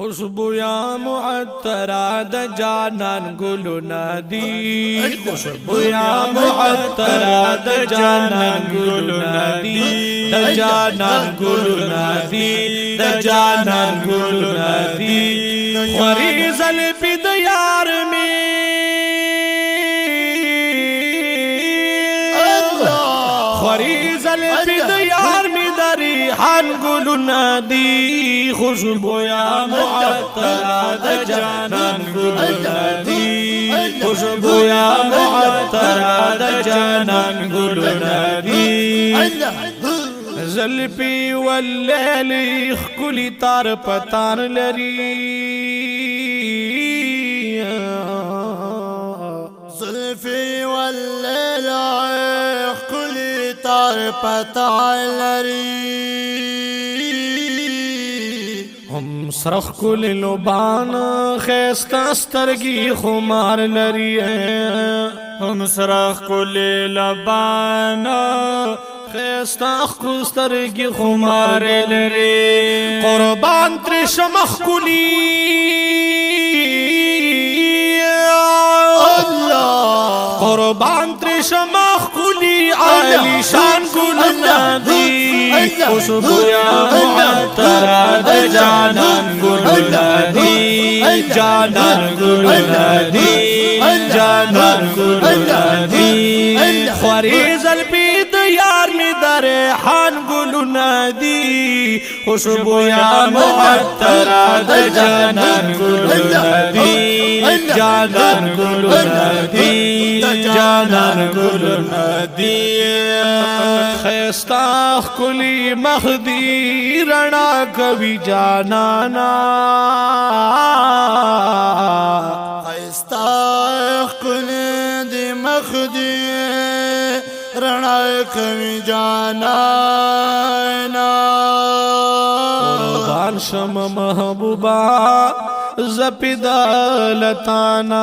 خوشبو یا معطرہ دا جانان گلونا دی خوشبو یا معطرہ دا جانان گلونا دی دا جانان گلونا دی دا جانان گلونا دی خوری زلفی دا یار میں خوری زلفی دا یار میں ریحان گلونا دی خوشبو یا معطرہ دا جانان گلونا دی خوشبو یا معطرہ دا جانان گلونا دی زلفی واللیل خکلی تار پتان لری زلفی واللیل خکلی تار پتان لری هم سرخ کل لبان خیستا سترگی خمار لری هم سرخ کل لبان خیستا سترگی خمار لری قربان تر شمخ کلی قربان تر شمخ کلی عالی شان گلونا دی خوشبو یا معطرہ دا جانان گلونا دی جانان گلونا دی جانان گلونا دی خوری زلفی دا یار می دا ریحان گلونا دی خوشبو یا معطرہ دا جانان گلونا دی جانان گلونا دی جانان گلونا دی خیستا کلی مخدی رنا کبھی جانانا خیستا کلی دی مخدی رنا کبھی جانانا قربان شم محبوبا زپیدا لتانا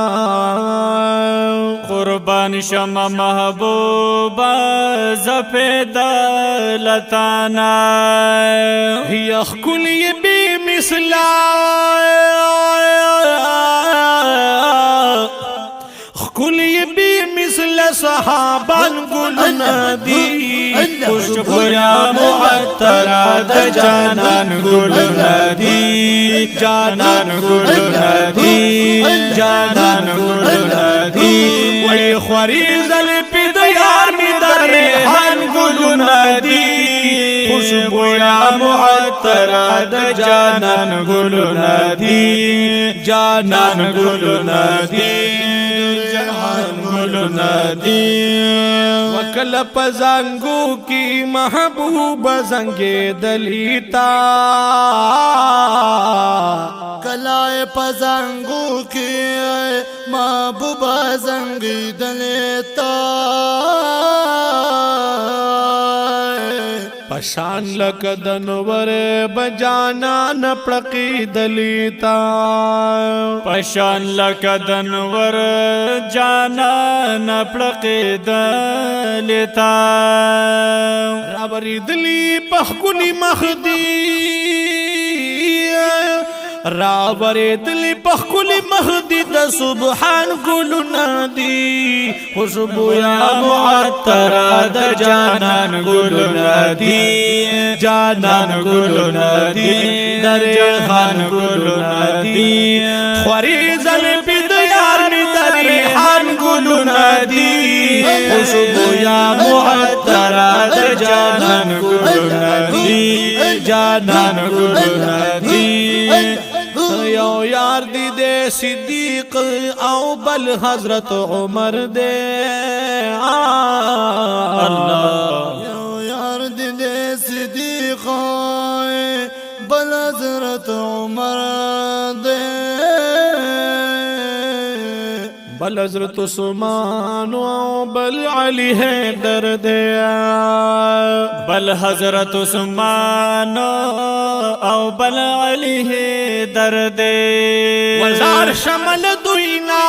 قربان شم محبوبا زپیدا لتانا یخ کلی بی مثلا کلی بی مثل صحابان گلونا دی خوشبو یا معطرہ دا جانان گلونا دی جانان گلونا دی جانان گلونا دی وی خوری زلفی دا یار می دا ریحان گلونا دی خوشبو یا معطرہ دا جانان گلونا دی جانان گلونا دی جانان گلونا دی وکل پزنگو کی محبوب زنگے دلیتا کلائے پزنگو کی محبوب زنگی دلیتا پشان لکدنور بجانان پڑکی دلیتا پشان لکدنور جانان پڑکی دلیتا رابری دلی پخکلی مخدی رابری دلی پخکلی مخدی دا سبحان گلونا دی خوشبو یا معطرہ دا جانان گلونا دی جانان گلونا دی دا ریحان گلونا دی خوری زلفی دا یار می دا ریحان گلونا دی خوشبو یا معطرہ دا جانان گلونا دی جانان گلونا دی یو یار دی دے صدیق او بل حضرت عمر دے اللہ یو یار دی دے صدیق بل حضرت عمر دے بل حضرت عثمان او بل علی حیدر دے بل حضرت عثمان او بل علی حیدر دے وزار شمل دوینا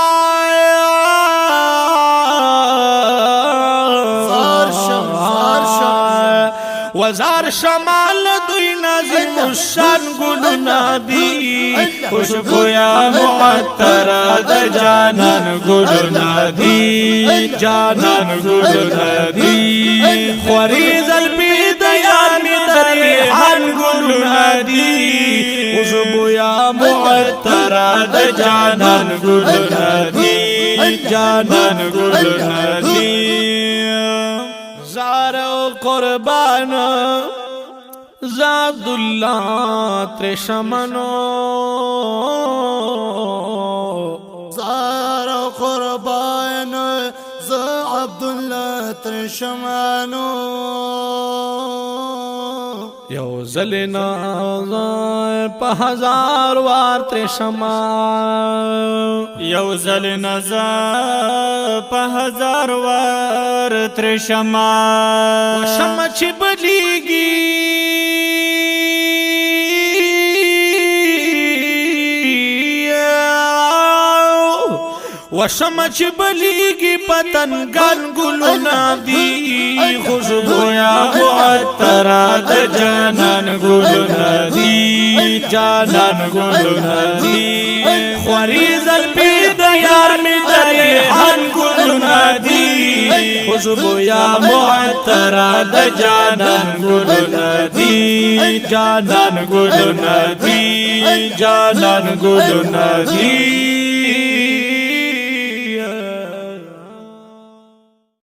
وزار شمال دوی نازم الشان گلونا دی خوشبو یا معطر د جانان ګلونه دي جانان ګلونه دي خوری زلفی د یار می د ریحان ګلونه دي خوشبو یا معطر د جانان ګلونه دي جانان ګلونه دي زار قربان زاد الله تر شمنو زار قربان ز عبد الله تر شمنو یو زلنا په هزار وار تر شما یو زل نظر په هزار وار تر شما شمع چې بلیږي وشمع چې بلیږي پتنګان ګلونه دي خوشبو یا معطر د جانان ګلونه دي جانان ګلونه دي خوری زلفی د یار می د ریحان ګلونه دي خوشبو یا معطر د جانان ګلونه دي جانان ګلونه دي جانان ګلونه دي